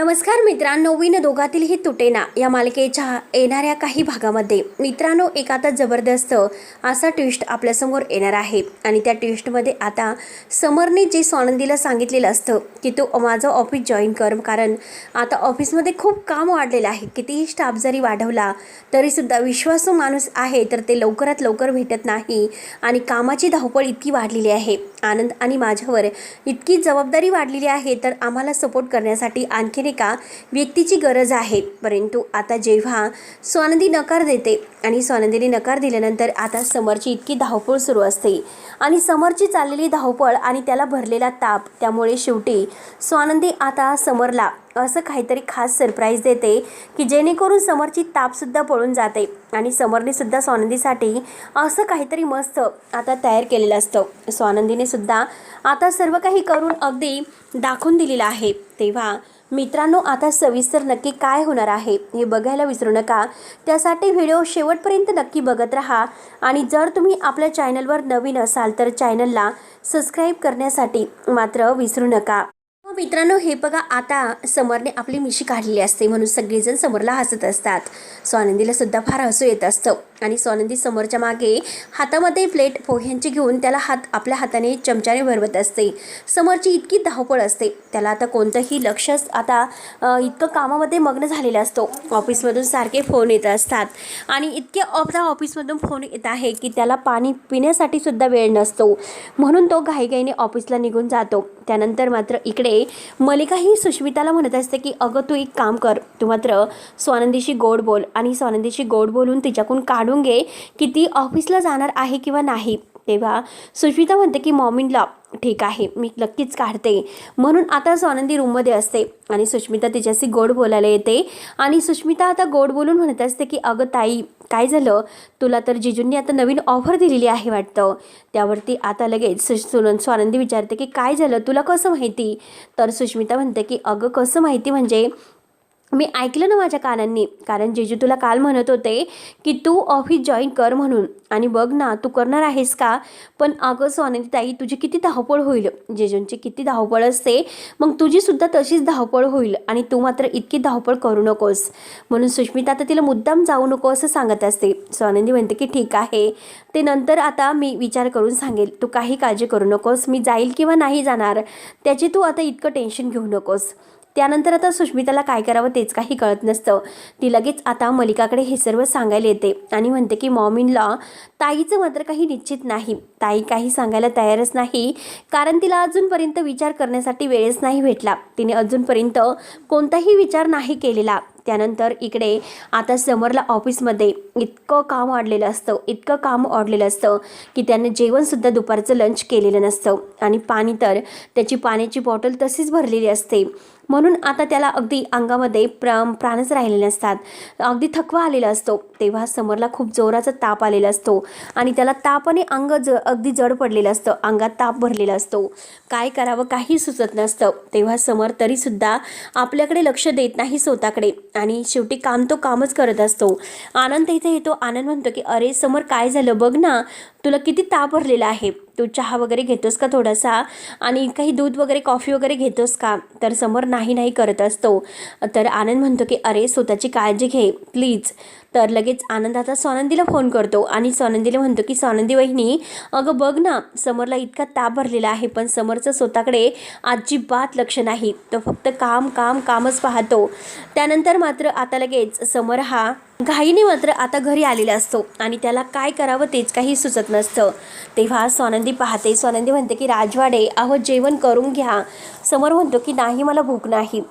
नमस्कार मित्रांनो, नवीन दोघातीलही तुटेना या मालिकेच्या येणाऱ्या काही भागामध्ये मित्रांनो एक आता जबरदस्त असा ट्विस्ट आपल्यासमोर येणार आहे. आणि त्या ट्विस्टमध्ये आता समरने जे स्वानंदीला सांगितलेलं असतं की तू माझं ऑफिस जॉईन कर, कारण आता ऑफिसमध्ये खूप काम वाढलेलं आहे. कितीही स्टाफ जरी वाढवला तरीसुद्धा विश्वासू माणूस आहे तर ते लवकरात लवकर भेटत नाही. आणि कामाची धावपळ इतकी वाढलेली आहे, आनंद आणि माझ्यावर इतकी जबाबदारी वाढलेली आहे, तर आम्हाला सपोर्ट करण्यासाठी आणखी एका व्यक्तीची गरज आहे. परंतु आता जेव्हा स्वानंदी नकार देते आणि स्वानंदीने नकार दिल्यानंतर आता समरची इतकी धावपळ सुरू असते आणि समरची चाललेली धावपळ आणि त्याला भरलेला ताप, त्यामुळे शेवटी स्वानंदी आता समरला असं काहीतरी खास सरप्राईज देते की जेणेकरून समरची तापसुद्धा पळून जाते. आणि समरने सुद्धा स्वानंदीसाठी असं काहीतरी मस्त आता तयार केलेलं असतं. स्वानंदीने सुद्धा आता सर्व काही करून अगदी दाखवून दिलेलं आहे. तेव्हा मित्रांनो आता सविस्तर नक्की काय होणार आहे हे बघायला विसरू नका. त्यासाठी व्हिडिओ शेवटपर्यंत नक्की बघत राहा. आणि जर तुम्ही आपल्या चॅनलवर नवीन असाल तर चॅनलला सबस्क्राईब करण्यासाठी मात्र विसरू नका. मित्रांनो हे बघा, आता समरने आपली मिशी काढलेली असते म्हणून सगळेजण समरला हसत असतात. स्वानंदीला सुद्धा फार हसू येत असतं आणि स्वानंदी समरच्या मागे हातामध्ये प्लेट पोह्यांची घेऊन त्याला आपल्या हाताने चमच्याने भरवत असते. समरची इतकी धावपळ असते, त्याला आता कोणतंही लक्षच आता इतकं कामामध्ये मग्न झालेलं असतो. ऑफिसमधून सारखे फोन येत असतात आणि इतके आपल्या ऑफिसमधून फोन येत आहे की त्याला पाणी पिण्यासाठी सुद्धा वेळ नसतो, म्हणून तो घाईघाईने ऑफिसला निघून जातो. त्यानंतर मात्र इकडे मलिका ही सुष्मिताला म्हणत असते की अगं तू एक काम कर, तू मात्र स्वानंदीशी गोड बोल आणि स्वानंदीशी गोड बोलून तिच्याकडून काढून घे की ती ऑफिसला जाणार आहे किंवा नाही. तेव्हा सुष्मिता म्हणते की मॉमीला ठीक आहे, मी नक्कीच काढते. म्हणून आता स्वानंदी रूममध्ये असते आणि सुष्मिता तिच्याशी गोड बोलायला येते. आणि सुष्मिता आता गोड बोलून म्हणत असते की अगं ताई काय झालं, तुला तर जिजूंनी आता नवीन ऑफर दिलेली आहे वाटतं. त्यावरती आता लगेच स्वानंदी विचारते की काय झालं, तुला कसं माहिती. तर सुष्मिता म्हणते की अगं कसं माहिती म्हणजे मी ऐकलं ना माझ्या कानांनी, कारण जेजू तुला काल म्हणत होते की तू ऑफिस जॉईन कर म्हणून, आणि बघ ना तू करणार आहेस का. पण अगं स्वानंदी ताई तुझी किती धावपळ होईल, जेजूंची किती धावपळ असते, मग तुझी सुद्धा तशीच धावपळ होईल आणि तू मात्र इतकी धावपळ करू नकोस. म्हणून सुष्मिता आता तिला मुद्दाम जाऊ नको असं सांगत असते. स्वानंदी म्हणते की ठीक आहे, ते नंतर आता मी विचार करून सांगेल, तू काही काळजी करू नकोस, मी जाईल किंवा नाही जाणार त्याची तू आता इतकं टेन्शन घेऊ नकोस. त्यानंतर आता सुष्मिताला काय करावं तेच काही कळत नसतं. ती लगेच आता मलिकाकडे हे सर्व सांगायला येते आणि म्हणते की मॉमीला ताईचं मात्र काही निश्चित नाही. ताई काही सांगायला तयारच नाही, कारण तिला अजूनपर्यंत विचार करण्यासाठी वेळच नाही भेटला. तिने अजूनपर्यंत कोणताही विचार नाही केलेला. त्यानंतर इकडे आता समरला ऑफिसमध्ये इतकं काम वाढलेलं असतं की त्याने जेवणसुद्धा दुपारचं लंच केलेलं नसतं. आणि पाणी तर त्याची पाण्याची बॉटल तशीच भरलेली असते, म्हणून आता त्याला अगदी अंगामध्ये प्राणच राहिलेले नसतात, अगदी थकवा आलेला असतो. तेव्हा समरला खूप जोराचा ताप आलेला असतो आणि त्याला तापाने अंग अगदी जड पडलेलं असतं, अंगात ताप भरलेला असतो. काय करावं काही सुचत नसतं. तेव्हा समर तरीसुद्धा आपल्याकडे लक्ष देत नाही स्वतःकडे आणि शेवटी काम तो कामच करत असतो. आनंद इथे येतो. आनंद म्हणतो की अरे समर काय झालं, बघ ना तुला किती ताप भरलेला आहे, तू चहा वगैरे घेतोस का थोडासा, आणि काही दूध वगैरे कॉफी वगैरे घेतोस का. तर समर नाही करत असतो. तर आनंद म्हणतो की अरे स्वतःची काळजी घे प्लीज. तर लगेच आनंद आता स्वानंदीला फोन करतो आणि स्वानंदीला म्हणतो की स्वानंदी वहिनी अगं बघ ना समरला इतका ताप भरलेला आहे, पण समरचं स्वतःकडे अजिबात लक्ष नाही, तो फक्त कामच पाहतो. त्यानंतर मात्र आता लगेच समर हा घाईने मात्र आता घरी आलेला असतो आणि त्याला काय करावं तेच काही सुचत नसतं. तेव्हा स्वानंदी पाहते. स्वानंदी म्हणते की राजवाडे अहो जेवण करून घ्या. समर म्हणतो की नाही मला भूक नाही.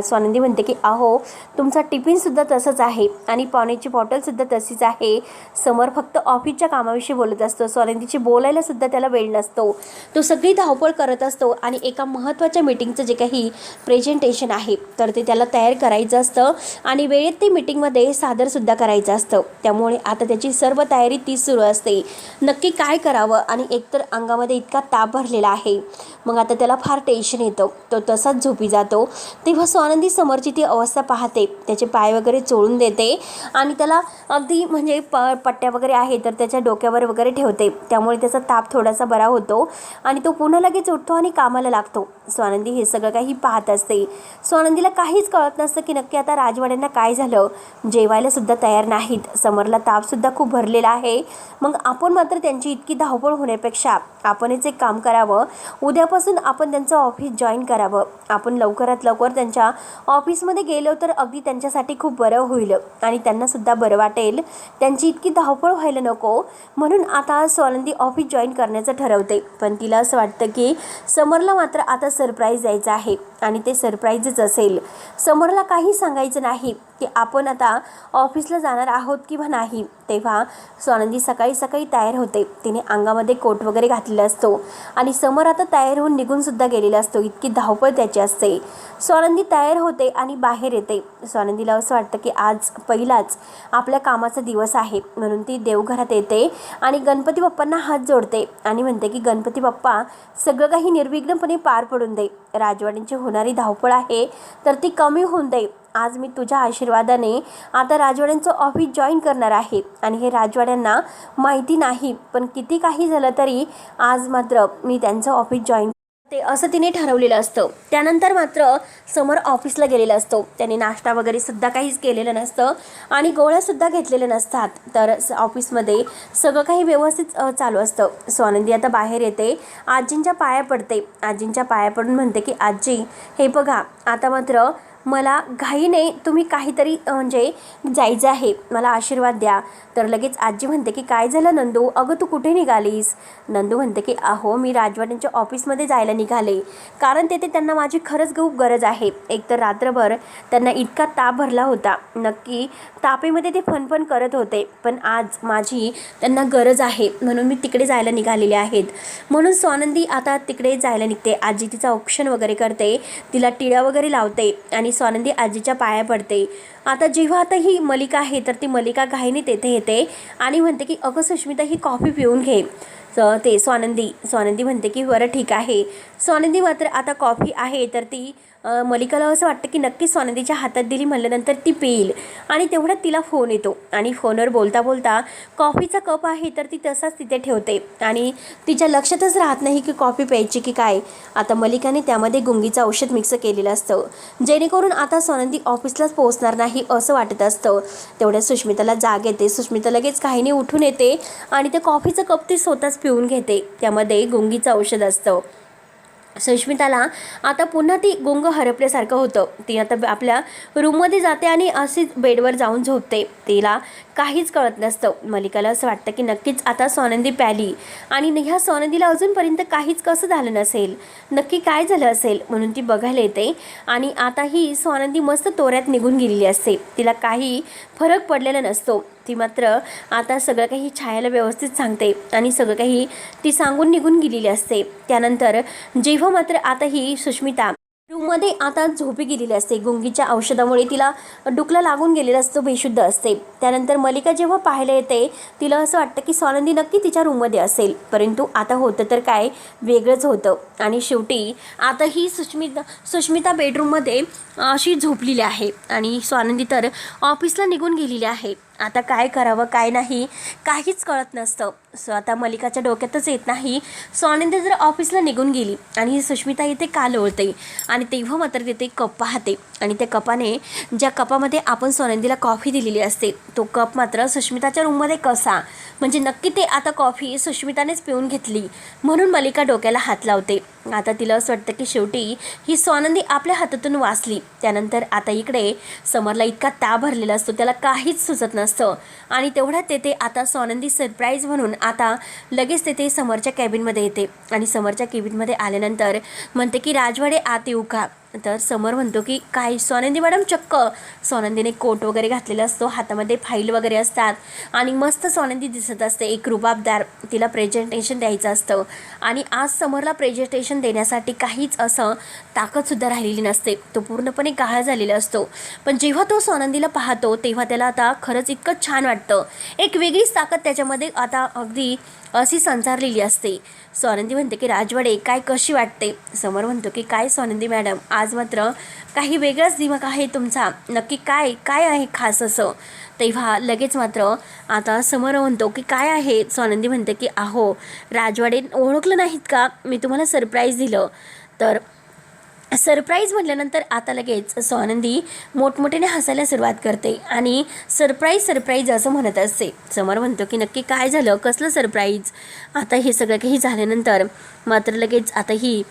स्वानंदी म्हणते की अहो तुमचा टिफिनसुद्धा तसंच आहे आणि पाण्याची बॉटलसुद्धा तशीच आहे. समर फक्त ऑफिसच्या कामाविषयी बोलत असतो. स्वानंदीची बोलायलासुद्धा त्याला वेळ नसतो, तो सगळी धावपळ करत असतो आणि एका महत्त्वाच्या मीटिंगचं जे काही प्रेझेंटेशन आहे तर ते त्याला तयार करायचं असतं आणि वेळेत ते मीटिंगमध्ये सादरसुद्धा करायचं असतं. त्यामुळे आता त्याची सर्व तयारी तीच सुरू असते. नक्की काय करावं, आणि एकतर अंगामध्ये इतका ताप भरलेला आहे, मग आता त्याला फार टेन्शन येतं. तो तसाच झोपी जातो. तेव्हा स्वानंदी समोरची ती अवस्था पाहते, त्याचे पाय वगैरे चोळून देते आणि त्याला अगदी म्हणजे पट्ट्या वगैरे आहे तर त्याच्या डोक्यावर वगैरे ठेवते, त्यामुळे त्याचा ताप थोडासा बरा होतो आणि तो पुन्हा लगेच उठतो आणि कामाला लागतो. स्वानंदी हे सगळं काही पाहत असते. स्वानंदीला काहीच कळत नसतं की नक्की आता राजवाड्यांना काय झालं. जेवायला सुद्धा तयार नाहीत. समरला तापसुद्धा खूप भरलेला आहे. मग आपण मात्र त्यांची इतकी धावपळ होण्यापेक्षा आपणच एक काम करावं, उद्यापासून आपण त्यांचं ऑफिस जॉईन करावं. आपण लवकरात लवकर त्यांच्या ऑफिसमध्ये गेलो तर अगदी त्यांच्यासाठी खूप बरं होईल आणि त्यांनासुद्धा बरं वाटेल. त्यांची इतकी धावपळ व्हायला नको. म्हणून आता स्वानंदी ऑफिस जॉईन करण्याचं ठरवते. पण तिला असं वाटतं की समरला मात्र आता सरप्राईज द्यायचं आहे आणि ते सरप्राईजच असेल. समरला काही सांगायचं नाही की आपण आता ऑफिसला जाणार आहोत किंवा नाही. तेव्हा स्वानंदी सकाळी सकाळी तयार होते. तिने अंगामध्ये कोट वगैरे घातलेला असतो आणि समर आता तयार होऊन निघूनसुद्धा गेलेला असतो. इतकी धावपळ त्याची असते. स्वानंदी तयार होते आणि बाहेर येते. स्वानंदीला असं वाटतं की आज पहिलाच आपल्या कामाचा दिवस आहे, म्हणून ती देवघरात येते आणि गणपती बाप्पांना हात जोडते आणि म्हणते की गणपती बाप्पा सगळं काही निर्विघ्नपणे पार पडून दे. राजवाड्यांची होणारी धावपळ आहे तर ती कमी होऊन दे. आज मी तुझ्या आशीर्वादाने आता राजवाड्यांचं ऑफिस जॉईन करणार आहे आणि हे राजवाड्यांना माहिती नाही, पण किती काही झालं तरी आज मात्र मी त्यांचं ऑफिस जॉईन ते असं तिने ठरवलेलं असतं. त्यानंतर मात्र समर ऑफिसला गेलेला असतो. त्याने नाश्ता वगैरे सुद्धा काहीच केलेलं नसतं आणि गोळ्यासुद्धा घेतलेल्या नसतात. तर ऑफिसमध्ये सगळं काही व्यवस्थित चालू असतं. स्वानंदी आता बाहेर येते, आजींच्या पाया पडते. आजींच्या पाया पडून म्हणते की आजी हे बघा, आता मात्र मला घाईने तुम्ही काहीतरी म्हणजे जायचं आहे, मला आशीर्वाद द्या. तर लगेच आजी म्हणते की काय झालं नंदू, अगं तू कुठे निघालीस. नंदू म्हणते की अहो मी राजवाड्यांच्या ऑफिसमध्ये जायला निघाले, कारण तेथे त्यांना माझी खरंच खूप गरज आहे. एकतर रात्रभर त्यांना इतका ताप भरला होता, नक्की तापेमध्ये ते फनफन करत होते, पण आज माझी त्यांना गरज आहे म्हणून मी तिकडे जायला निघालेले आहेत. म्हणून स्वानंदी आता तिकडे जायला निघते. आजी तिचा औक्षण वगैरे करते, तिला टिळा वगैरे लावते आणि स्वानंदी आजीच्या पाया पडते. आता जेव्हा आता ही मलिका आहे तर ती मलिका घाईने तेथे येते आणि म्हणते की अगं सुष्मिता ही कॉफी पिऊन घे. ते स्वानंदी म्हणते की बरं ठीक आहे. स्वानंदी मात्र आता कॉफी आहे तर ती मलिकाला असं वाटतं की नक्की स्वानंदीच्या हातात दिली म्हणल्यानंतर ती पिईल आणि तेवढ्यात तिला फोन येतो आणि फोनवर बोलता बोलता कॉफीचा कप आहे तर ती तसाच तिथे ठेवते आणि तिच्या लक्षातच राहत नाही की कॉफी प्यायची की काय. आता मलिकाने त्यामध्ये गुंगीचं औषध मिक्स केलेलं असतं, जेणेकरून आता स्वानंदी ऑफिसलाच पोहोचणार नाही असं वाटत असतं. तेवढ्यात सुष्मिताला जाग येते. सुष्मिता लगेच काहीने उठून येते आणि ते कॉफीचं कप ती स्वतःच पिऊन घेते. त्यामध्ये गुंगीचं औषध असतं. सुष्मिताला आता पुन्हा ती गुंग हरपल्यासारखं होतं. ती आता आपल्या रूममध्ये जाते आणि अशीच बेडवर जाऊन झोपते. तिला काहीच कळत नसतं. मलिकाला असं वाटतं की नक्कीच आता स्वानंदी प्याली आणि ह्या स्वानंदीला अजूनपर्यंत काहीच कसं झालं नसेल, नक्की काय झालं असेल, म्हणून ती बघायला येते आणि आता ही स्वानंदी मस्त तोऱ्यात निघून गेलेली असते. तिला काही फरक पडलेला नसतो. ती मात्र आता सगळं काही छायाला व्यवस्थित सांगते आणि सगळं काही ती सांगून निघून गेलेली असते. त्यानंतर जेव्हा मात्र आता ही सुष्मिता रूममध्ये आता झोपी गेलेली असते, गुंगीच्या औषधामुळे तिला डुकला लागून गेलेला असतो, बेशुद्ध असते. त्यानंतर मलिका जेव्हा पाहायला येते तिला असं वाटतं की स्वानंदी नक्की तिच्या रूममध्ये असेल, परंतु आता होतं तर काय वेगळंच होतं. आणि शेवटी आता ही सुष्मिता बेडरूममध्ये अशी झोपलेली आहे आणि स्वानंदी तर ऑफिसला निघून गेलेली आहे. आता काय करावं काय नाही काहीच कळत नसतं. आता मलिकाच्या डोक्यातच येत नाही. स्वानंदी जर ऑफिसला निघून गेली आणि सुष्मिता इथे का लोळते आणि तेव्हा मात्र तिथे कप पाहते आणि त्या कपाने ज्या कपामध्ये आपण स्वानंदीला कॉफी दिलेली असते तो कप मात्र सुष्मिताच्या रूममध्ये कसा, म्हणजे नक्की ते आता कॉफी सुष्मितानेच पिऊन घेतली. म्हणून मलिका डोक्याला हात लावते. आता तिला असं वाटतं की शेवटी ही स्वानंदी आपल्या हातातून वाचली. त्यानंतर आता इकडे समरला इतका ताप भरलेला असतो, त्याला काहीच सुचत नसतं आणि तेवढ्यात तेथे आता स्वानंदी सरप्राईज म्हणून आता लगेच तेथे समरच्या कॅबिनमध्ये येते आणि समरच्या कॅबिनमध्ये आल्यानंतर म्हणते की राजवाडे आत येऊ का. तर समर म्हणतो की काय स्वानंदी मॅडम. चक्क स्वानंदीने कोट वगैरे घातलेला असतो, हातामध्ये फाईल वगैरे असतात आणि मस्त स्वानंदी दिसत असते, एक रुबाबदार. तिला प्रेझेंटेशन द्यायचं असतं आणि आज समरला प्रेझेंटेशन देण्यासाठी काहीच असं ताकदसुद्धा राहिलेली नसते. तो पूर्णपणे काळा झालेला असतो. पण जेव्हा तो स्वानंदीला पाहतो तेव्हा त्याला आता खरंच इतकं छान वाटतं. एक वेगळीच ताकद त्याच्यामध्ये आता अगदी अशी संचारलेली असते. स्वानंदी म्हणते की राजवाडे काय कशी वाटते. समर म्हणतो की काय स्वानंदी मॅडम, आज मात्र काही वेगळाच दिमाग आहे तुमचा, नक्की काय काय आहे खास असं. तेव्हा लगेच मात्र आता समर म्हणतो की काय आहे. स्वानंदी म्हणते की अहो राजवाडे ओळखलं नाहीत का, मी तुम्हाला सरप्राईज दिलं. तर सरप्राईज म्हटल्यानंतर आता लगेच स्वानंदी मोठमोठ्याने हसायला सुरुवात करते आणि सरप्राईज असं म्हणत असते. समर म्हणतो की नक्की काय झालं, कसलं सरप्राईज. आता हे सगळं काही झाल्यानंतर मात्र लगेच आता ही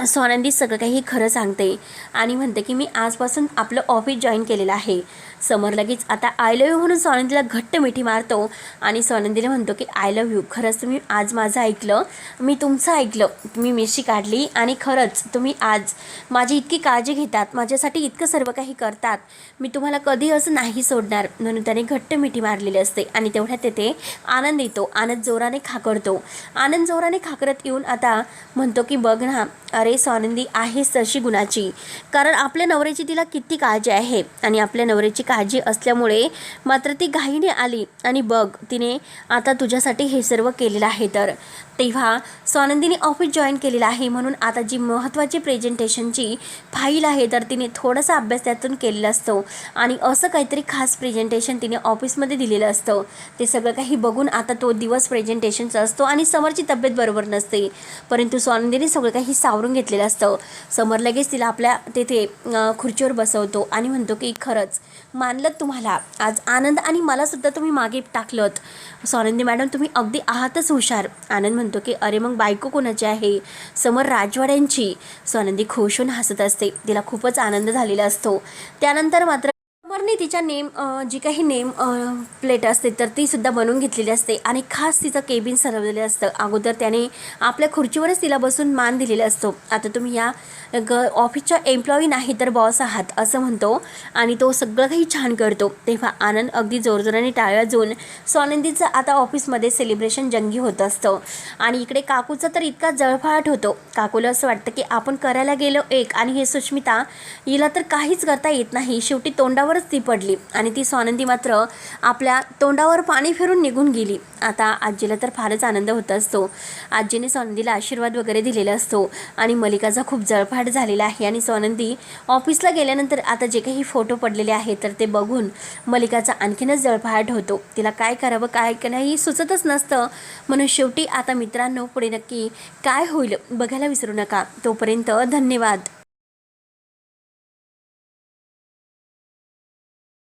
स्वानंदी सगळं काही खरं सांगते आणि म्हणते की मी आजपासून आपलं ऑफिस जॉईन केलेलं आहे. समर लगेच आता आय लव्ह यू म्हणून स्वानंदीला घट्ट मिठी मारतो आणि स्वानंदीला म्हणतो की आय लव्ह यू. खरंच तुम्ही आज माझं ऐकलं, मी तुमचं ऐकलं, तुम्ही मिशी काढली आणि खरंच तुम्ही आज माझी इतकी काळजी घेतात, माझ्यासाठी इतकं सर्व काही करतात, मी तुम्हाला कधी असं नाही सोडणार. म्हणून त्याने घट्ट मिठी मारलेली असते आणि तेवढ्यात तेथे आनंद येतो. आनंद जोराने खाकरतो. आनंद जोराने खाकरत येऊन आता म्हणतो की बघ ना, अरे स्वानंदी आहेस तशी गुणाची, कारण आपल्या नवऱ्याची तिला किती काळजी आहे आणि आपल्या नवऱ्याची काळजी असल्यामुळे मात्र ती घाईने आली आणि बघ तिने आता तुझ्यासाठी हे सर्व केलेलं आहे. तर तेव्हा स्वानंदीने ऑफिस जॉईन केलेलं आहे म्हणून आता जी महत्त्वाची प्रेझेंटेशनची फाईल आहे तर तिने थोडासा अभ्यास त्यातून केलेला असतो आणि असं काहीतरी खास प्रेझेंटेशन तिने ऑफिसमध्ये दिलेलं असतं. ते सगळं काही बघून आता तो दिवस प्रेझेंटेशनचा असतो आणि समरची तब्येत बरोबर नसते, परंतु स्वानंदीने सगळं काही सावरून घेतलेलं असतं. समर लगेच तिला आपल्या तेथे खुर्चीवर बसवतो आणि म्हणतो की खरंच मानलं तुम्हाला, आज आनंद आणि मलासुद्धा तुम्ही मागे टाकलत. स्वानंदी मॅडम तुम्ही अगदी आहातच हुशार. आनंद म्हणतो की अरे मग बायको कोणाची आहे. समर राजवाड्यांची. स्वानंदी खुश होऊन हसत असते, तिला खूपच आनंद झालेला असतो. त्यानंतर मात्र समरने तिच्या जी काही नेम प्लेट असते तर ती सुद्धा बनवून घेतलेली असते आणि खास तिचं केबिन सरवलेलं असतं. अगोदर त्याने आपल्या खुर्चीवरच तिला बसून मान दिलेला असतो. आता तुम्ही या ऑफिसच्या एम्प्लॉई नाही तर बॉस आहात असं म्हणतो आणि तो सगळं काही छान करतो. तेव्हा आनंद अगदी जोरजोराने टाळ्या वाजवून स्वानंदीचं आता ऑफिसमध्ये सेलिब्रेशन जंगी होत असतं आणि इकडे काकूचा तर इतका जळफाट होतो. काकूला असं वाटतं की आपण करायला गेलो एक आणि हे सुष्मिता हिला तर काहीच करता येत नाही. शेवटी तोंडावरच ती पडली आणि ती स्वानंदी मात्र आपल्या तोंडावर पाणी फिरून निघून गेली. आता आजीला तर फारच आनंद होत असतो. आजीने स्वानंदीला आशीर्वाद वगैरे दिलेला असतो आणि मलिकाचा खूप जळफाट झालेला आहे आणि स्वानंदी ऑफिसला गेल्यानंतर आता जे काही फोटो पडलेले आहेत तर ते बघून मलिकाचा आणखीनच जळफाट होतो. तिला काय करावं काय नाही सुचतच नसतं. म्हणून शेवटी आता मित्रांनो पुढे नक्की काय होईल बघायला विसरू नका. तोपर्यंत धन्यवाद.